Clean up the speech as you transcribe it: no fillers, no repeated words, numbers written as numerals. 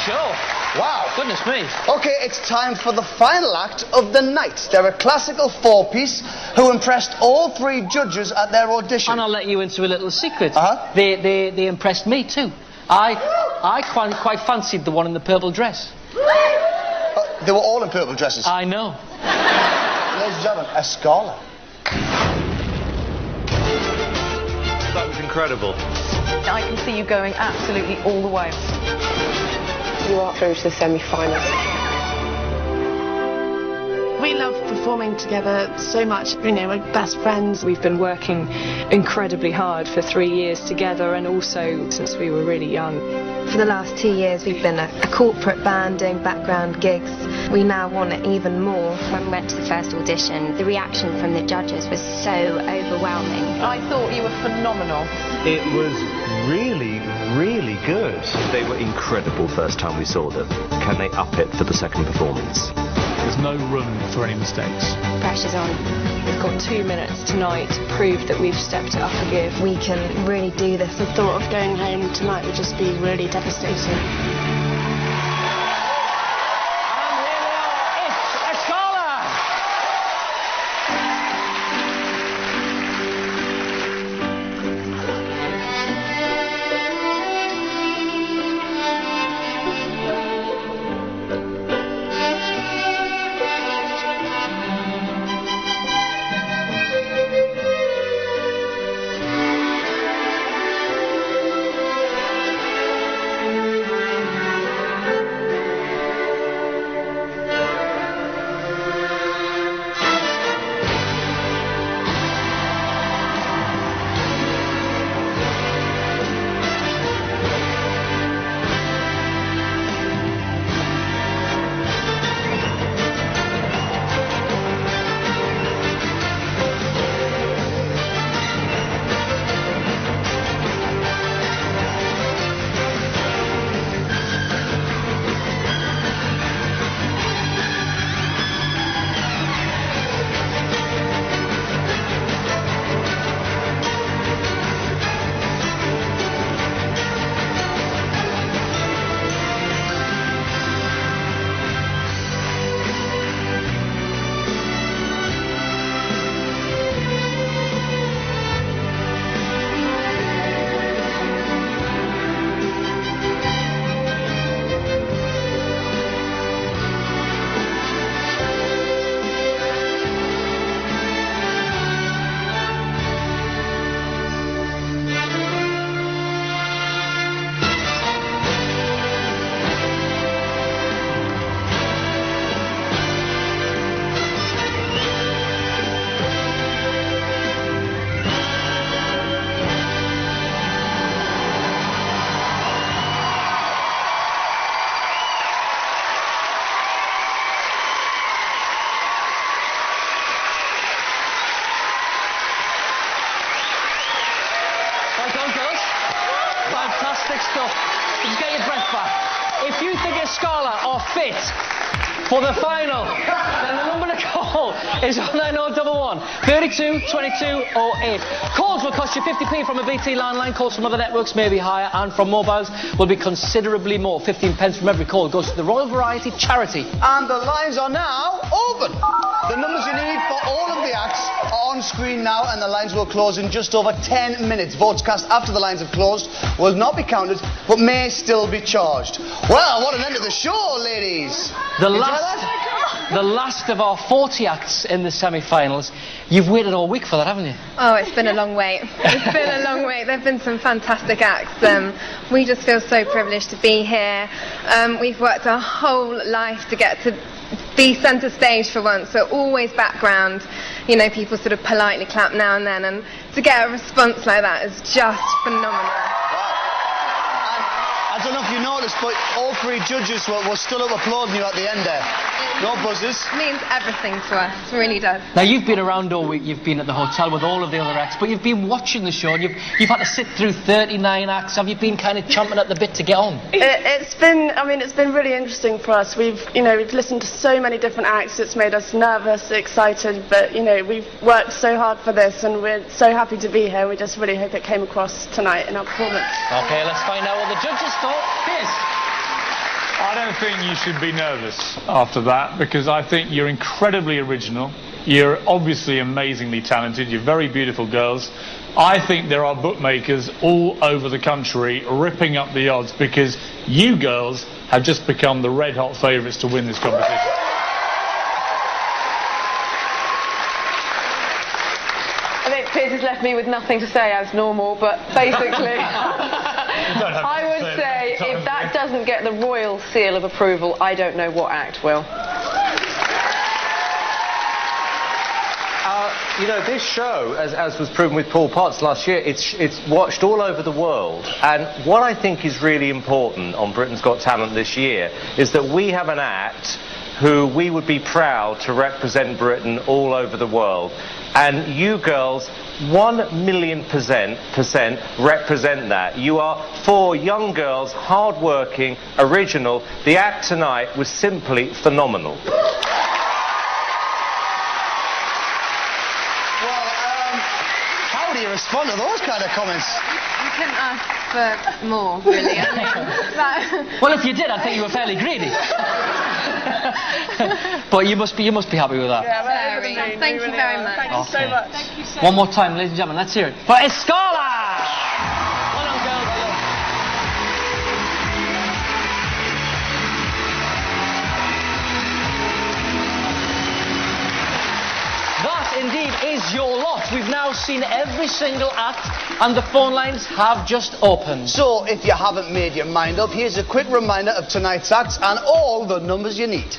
show. Wow. Goodness me. Okay, it's time for the final act of the night. They're a classical four-piece who impressed all three judges at their audition. And I'll let you into a little secret. Uh-huh. They impressed me too. I quite fancied the one in the purple dress. They were all in purple dresses. I know. Ladies and gentlemen, Escala. That was incredible. I can see you going absolutely all the way. You are through to the semi-finals. We love performing together so much. You know, we're best friends. We've been working incredibly hard for 3 years together, and also since we were really young. For the last 2 years we've been a corporate band doing background gigs. We now want it even more. When we went to the first audition, the reaction from the judges was so overwhelming. I thought you were phenomenal. It was really, really good. They were incredible first time we saw them. Can they up it for the second performance? There's no room for any mistakes. Pressure's on. We've got 2 minutes tonight to prove that we've stepped it up a gear. We can really do this. The thought of going home tonight would just be really devastating. And here they are. It's Escala. Fantastic stuff. Just get your breath back. If you think Escala are fit for the final, then the number to call is 09011 32 22 08. Calls will cost you 50p from a BT landline. Calls from other networks may be higher, and from mobiles will be considerably more. 15 pence from every call goes to the Royal Variety charity. And the lines are now open. The numbers you need for all of the acts are on screen now, and the lines will close in just over 10 minutes. Votes cast after the lines have closed will not be counted, but may still be charged. Well, what an end of the show, ladies. The last of our 40 acts in the semi-finals. You've waited all week for that, haven't you? Oh, it's been a long wait. It's been a long wait. There have been some fantastic acts. We just feel so privileged to be here. We've worked our whole life to get to be centre stage for once, so always background. You know, people sort of politely clap now and then, and to get a response like that is just phenomenal. I don't know if you noticed, but all three judges were still up applauding you at the end there. No buzzers. It means everything to us, it really does. Now, you've been around all week, you've been at the hotel with all of the other acts, but you've been watching the show, and you've had to sit through 39 acts. Have you been kind of chomping at the bit to get on? It's been really interesting for us. We've listened to so many different acts. It's made us nervous, excited, but, you know, we've worked so hard for this, and we're so happy to be here. We just really hope it came across tonight in our performance. Okay, let's find out what the judges thought. Here's I don't think you should be nervous after that, because I think you're incredibly original. You're obviously amazingly talented. You're very beautiful girls. I think there are bookmakers all over the country ripping up the odds because you girls have just become the red-hot favourites to win this competition. I think Piers has left me with nothing to say as normal, but basically, I would say if that doesn't get the royal seal of approval, I don't know what act will. You know, this show, as was proven with Paul Potts last year, it's watched all over the world. And what I think is really important on Britain's Got Talent this year is that we have an act who we would be proud to represent Britain all over the world. And you girls, 1,000,000% represent that. You are 4 young girls, hard-working, original. The act tonight was simply phenomenal. How do you respond to those kind of comments? You couldn't ask for more, really. I mean, Well, if you did, I'd think you were fairly greedy. But you must be happy with that. Yeah, Very. Thank you very much. Thank you so much. One more time, ladies and gentlemen, let's hear it for Escala! Well done, girls. That indeed is your lot. We've now seen every single act and the phone lines have just opened. So, if you haven't made your mind up, here's a quick reminder of tonight's acts and all the numbers you need.